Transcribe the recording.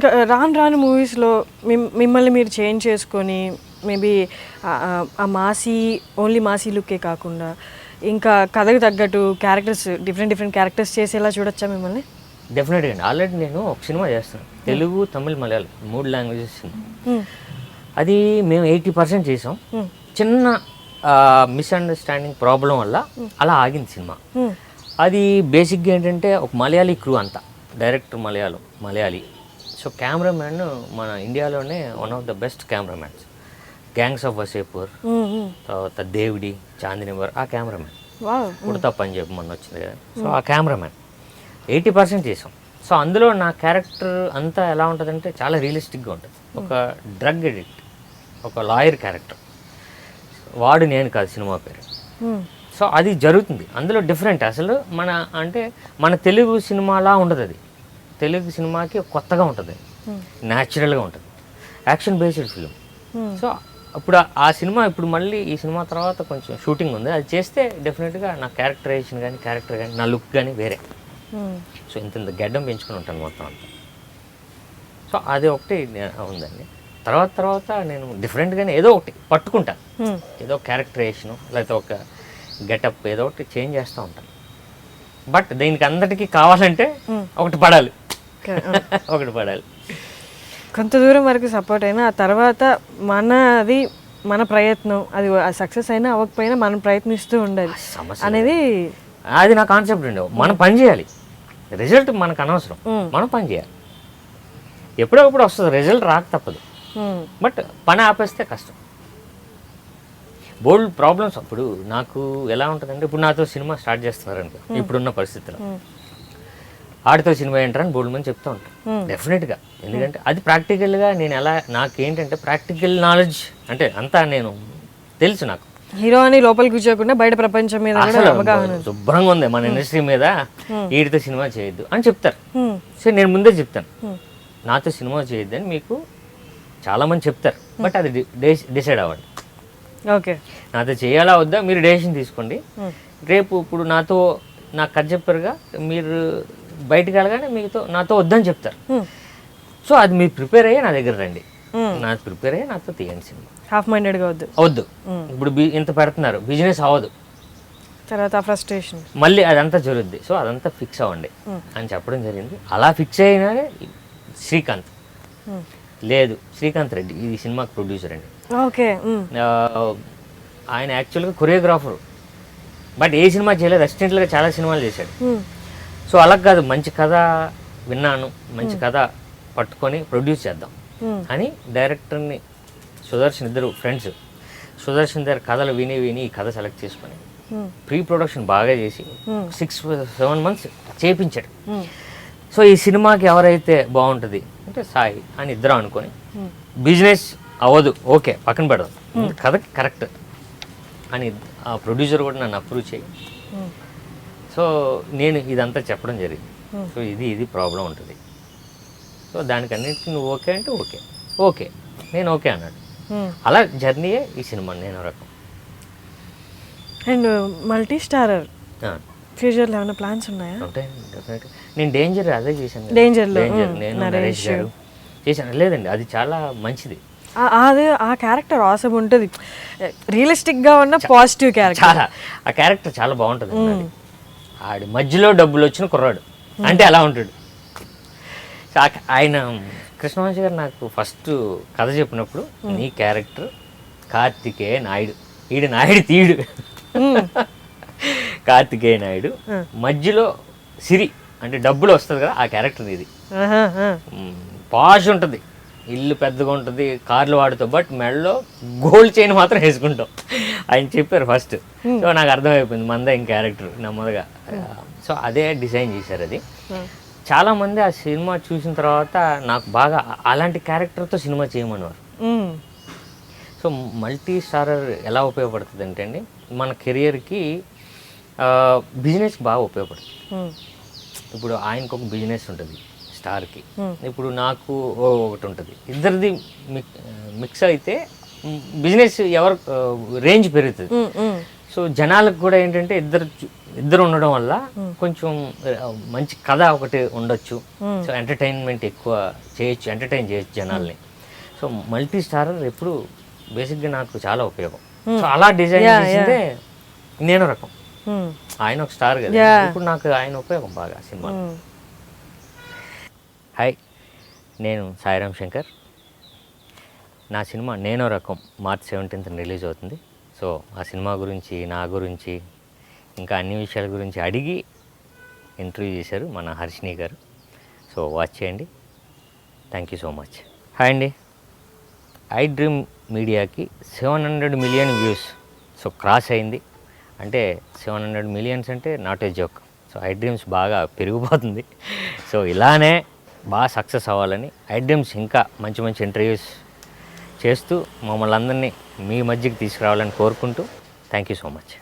ఇంకా రాను రాను మూవీస్లో మిమ్మల్ని మీరు చేంజ్ చేసుకొని మేబీ ఆ మాసీ ఓన్లీ మాసీ లుక్కే కాకుండా ఇంకా కథకు తగ్గట్టు క్యారెక్టర్స్ డిఫరెంట్ క్యారెక్టర్స్ చేసేలా చూడొచ్చా మిమ్మల్ని? డెఫినెట్గా అండి. ఆల్రెడీ నేను ఒక సినిమా చేస్తాను, తెలుగు తమిళ్ మలయాళం 3 లాంగ్వేజెస్ సినిమా. అది మేము 80% చేసాం. చిన్న మిస్అండర్స్టాండింగ్ ప్రాబ్లం వల్ల అలా ఆగింది సినిమా. అది బేసిక్గా ఏంటంటే ఒక మలయాళీ క్రూ అంతా, డైరెక్టర్ మలయాళీ. సో కెమెరామ్యాన్ మన ఇండియాలోనే one of the best cameramans, gangs of Wasseypur, తర్వాత దేవిడి, చాందినివర్, ఆ కెమెరామ్యాన్. ఉడతా పంజాబ్ మొన్న వచ్చింది కదా, సో ఆ కెమెరామ్యాన్ 80% చేసాం. సో అందులో నా క్యారెక్టర్ అంతా ఎలా ఉంటుందంటే చాలా రియలిస్టిక్గా ఉంటుంది. ఒక డ్రగ్ ఎడిక్ట్, ఒక లాయర్ క్యారెక్టర్, వాడు నేను కాదు సినిమా పేరు. సో అది జరుగుతుంది అందులో. డిఫరెంట్ అసలు మన తెలుగు సినిమాలా ఉండదు అది. తెలుగు సినిమాకి కొత్తగా ఉంటుంది, న్యాచురల్గా ఉంటుంది, యాక్షన్ బేస్డ్ ఫిలిం. సో అప్పుడు ఆ సినిమా ఇప్పుడు మళ్ళీ ఈ సినిమా తర్వాత కొంచెం షూటింగ్ ఉంది, అది చేస్తే డెఫినెట్గా నా క్యారెక్టరైజేషన్ కానీ క్యారెక్టర్ కానీ నా లుక్ కానీ వేరే. సో ఇంత గడ్డం పెంచుకుని ఉంటాను మొత్తం అంతా. సో అది ఒకటి ఉందండి. తర్వాత నేను డిఫరెంట్గానే ఏదో ఒకటి పట్టుకుంటాను, ఏదో క్యారెక్టరైజేషను లేకపోతే ఒక గెటప్ ఏదో ఒకటి చేంజ్ చేస్తూ ఉంటాను. బట్ దీనికి అందరికీ కావాలంటే ఒకటి పడాలి. కొంత దూరం వరకు సపోర్ట్ అయినా ఆ తర్వాత మన ప్రయత్నం అది సక్సెస్ అయినా అవ్వకపోయినా మనం ప్రయత్నిస్తూ ఉండాలి అనేది అది నా కాన్సెప్ట్ అండి. మనం పని చేయాలి, రిజల్ట్ మనకు అనవసరం, మనం పని చేయాలి. ఎప్పుడప్పుడు వస్తుంది రిజల్ట్, రాక తప్పదు. బట్ పని ఆపేస్తే కష్టం. బోల్డ్ ప్రాబ్లమ్స్. అప్పుడు నాకు ఎలా ఉంటుందంటే, ఇప్పుడు నాతో సినిమా స్టార్ట్ చేస్తున్నారనుకో, ఇప్పుడున్న పరిస్థితిలో ఆడితో సినిమా ఏంటారని బోల్డ్ మంది చెప్తూ ఉంటాను డెఫినెట్గా. ఎందుకంటే అది ప్రాక్టికల్గా నాకేంటంటే ప్రాక్టికల్ నాలెడ్జ్ అంటే అంతా నేను తెలుసు. నాకు హీరో అని లోపల కూర్చోకుండా బయట ప్రపంచం మీద శుభ్రంగా ఉంది మన ఇండస్ట్రీ మీద, వీడితో సినిమా చేయొద్దు అని చెప్తారు. సో నేను ముందే చెప్తాను, నాతో సినిమా చేయొద్దు అని మీకు చాలామంది చెప్తారు. బట్ అది డిసైడ్ అవ్వండి. ఓకే, నాతో చేయాలా వద్దా మీరు డెసిషన్ తీసుకోండి. రేపు ఇప్పుడు నాకు కథ చెప్పారుగా, మీరు బయటకు వెళ్ళగానే నాతో వద్దని చెప్తారు. సో అది మీరు ప్రిపేర్ అయ్యి నా దగ్గర రండి, ప్రిపేర్ అయ్యి నాతో తీయండి సినిమా. హాఫ్ మైండెడ్గా వద్దు. ఇప్పుడు ఇంత పెడుతున్నారు, బిజినెస్ అవ్వదు, తర్వాత ఫ్రస్ట్రేషన్ మళ్ళీ అదంతా జరుగుద్ది. సో అదంతా ఫిక్స్ అవ్వండి అని చెప్పడం జరిగింది. అలా ఫిక్స్ అయినారే శ్రీకాంత్. లేదు, శ్రీకాంత్ రెడ్డి ఇది సినిమాకి ప్రొడ్యూసర్ అండి. ఓకే, ఆయన యాక్చువల్గా కొరియోగ్రాఫర్, బట్ ఏ సినిమా చేయలేదు, అసిస్టెంట్లుగా చాలా సినిమాలు చేశాడు. సో అలా కాదు, మంచి కథ విన్నాను, మంచి కథ పట్టుకొని ప్రొడ్యూస్ చేద్దాం అని డైరెక్టర్ని సుదర్శన్, ఇద్దరు ఫ్రెండ్స్, సుదర్శన్ దగ్గర కథలు విని ఈ కథ సెలెక్ట్ చేసుకొని ప్రీ ప్రొడక్షన్ బాగా చేసి 6-7 months చేయించాడు. సో ఈ సినిమాకి ఎవరైతే బాగుంటుంది అంటే సాయి అని ఇద్దరం అనుకొని, బిజినెస్ అవ్వదు ఓకే పక్కన పెడదాం, కథకి కరెక్ట్ అని ఆ ప్రొడ్యూసర్ కూడా నన్ను అప్రూవ్ చేయి. సో నేను ఇదంతా చెప్పడం జరిగింది. సో ఇది ప్రాబ్లం ఉంటుంది. సో దానికన్నిటికీ నువ్వు ఓకే అంటే ఓకే నేను ఓకే అన్నాడు. అలా జర్నీయే ఈ సినిమా. నేను రకం. అండ్ మల్టీ స్టారర్ ఫ్యూచర్లో ఏమైనా ప్లాన్స్ ఉన్నాయా? ఉంటాయి డెఫినెట్గా. నేను డేంజర్ అదే చేశాను. డేంజర్ నేను నరేష్ గారు చేశాను. లేదండి అది చాలా మంచిది. అదే ఆ క్యారెక్టర్ ఆసమ్ ఉంటుంది, రియలిస్టిక్గా ఉన్న పాజిటివ్ క్యారెక్టర్. చాలా ఆ క్యారెక్టర్ చాలా బాగుంటుంది. ఆడి మధ్యలో డబ్బులు వచ్చిన కుర్రాడు అంటే అలా ఉంటాడు. ఆయన కృష్ణవంశీ గారు నాకు ఫస్ట్ కథ చెప్పినప్పుడు, నీ క్యారెక్టర్ కార్తికేయ నాయుడు, ఈడు నాయుడు తీయుడు, కార్తికేయ నాయుడు మధ్యలో సిరి అంటే డబ్బులు వస్తుంది కదా, ఆ క్యారెక్టర్ ఇది. పాష్ ఉంటుంది, ఇల్లు పెద్దగా ఉంటుంది, కార్లు వాడుతాం, బట్ మెడలో గోల్డ్ చైన్ మాత్రం వేసుకుంటాం ఆయన చెప్పారు ఫస్ట్. సో నాకు అర్థమైపోయింది మందే ఇంక క్యారెక్టర్ నెమ్మదిగా. సో అదే డిజైన్ చేశారు. అది చాలామంది ఆ సినిమా చూసిన తర్వాత నాకు బాగా అలాంటి క్యారెక్టర్తో సినిమా చేయమన్నారు. సో మల్టీ స్టారర్ ఎలా ఉపయోగపడుతుంది అంటే అండి, మన కెరియర్కి బిజినెస్కి బాగా ఉపయోగపడుతుంది. ఇప్పుడు ఆయనకు ఒక బిజినెస్ ఉంటుంది స్టార్కి, ఇప్పుడు నాకు ఒకటి ఉంటుంది, ఇద్దరిది మిక్స్ అయితే బిజినెస్ ఎవరు రేంజ్ పెరుగుతుంది. సో జనాలకు కూడా ఏంటంటే ఇద్దరు ఇద్దరు ఉండడం వల్ల కొంచెం మంచి కథ ఒకటి ఉండొచ్చు. సో ఎంటర్టైన్మెంట్ ఎక్కువ చేయొచ్చు, ఎంటర్టైన్ చేయొచ్చు జనాల్ని. సో మల్టీ స్టారర్ ఎప్పుడు బేసిక్గా నాకు చాలా ఉపయోగం. సో అలా డిజైన్ చేసిందే నేను రకం. ఆయన ఒక స్టార్ కదా, ఇప్పుడు నాకు ఆయన ఉపయోగం బాగా సినిమా. హాయ్, నేను సాయిరామ్ శంకర్. నా సినిమా నేనో రకం మార్చ్ 17th రిలీజ్ అవుతుంది. సో ఆ సినిమా గురించి, నా గురించి, ఇంకా అన్ని విషయాల గురించి అడిగి ఇంటర్వ్యూ చేశారు మన హర్షిని గారు. సో వాచ్ చేయండి. Thank you so much. Hi అండి. ఐ డ్రీమ్ మీడియాకి 700 మిలియన్ వ్యూస్ సో క్రాస్ అయింది. అంటే 700 మిలియన్స్ అంటే not a joke. So I dreams బాగా పెరిగిపోతుంది. సో ఇలానే బాగా సక్సెస్ అవ్వాలని, ఐ డ్రీమ్స్ ఇంకా మంచి మంచి ఇంటర్వ్యూస్ చేస్తూ మమ్మల్ని అందరినీ మీ మధ్యకి తీసుకురావాలని కోరుకుంటూ థ్యాంక్ యూ సో మచ్.